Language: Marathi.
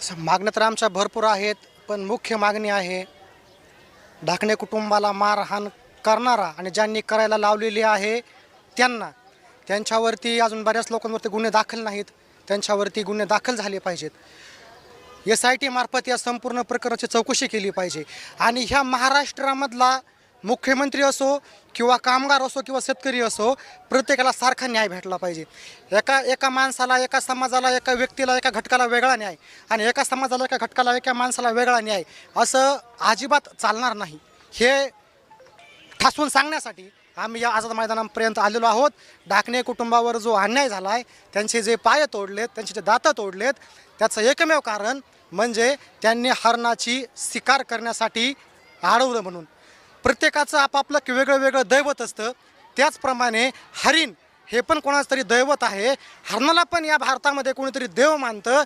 तसं मागण्या तर आमच्या भरपूर आहेत, पण मुख्य मागणी आहे ढाकणे कुटुंबाला मारहाण करणारा आणि ज्यांनी करायला लावलेली आहे त्यांच्यावरती अजून बऱ्याच लोकांवरती गुन्हे दाखल नाहीत, त्यांच्यावरती गुन्हे दाखल झाले पाहिजेत. SIT मार्फत या संपूर्ण प्रकरणाची चौकशी केली पाहिजे आणि ह्या महाराष्ट्रामधला मुख्यमंत्री असो किंवा कामगार असो किंवा शेतकरी असो, प्रत्येकाला सारखा न्याय भेटला पाहिजे. एका एका माणसाला, एका समाजाला, एका व्यक्तीला, एका घटकाला वेगळा न्याय आणि एका समाजाला, एका घटकाला, एका माणसाला वेगळा न्याय असं अजिबात चालणार नाही. हे ठासून सांगण्यासाठी आम्ही या आझाद मैदानापर्यंत आलेलो आहोत. ढाकणे कुटुंबावर जो अन्याय झाला आहे, त्यांचे जे पाय तोडलेत, त्यांचे जे दातं तोडलेत, त्याचं एकमेव कारण म्हणजे त्यांनी हरणाची शिकार करण्यासाठी अडवलं म्हणून. प्रत्येकाचं आपापलं वेगळं वेगळं दैवत असतं, त्याचप्रमाणे हरीण हे पण कोणाचं तरी दैवत आहे. हरणाला पण या भारतामध्ये कोणीतरी देव मानतं.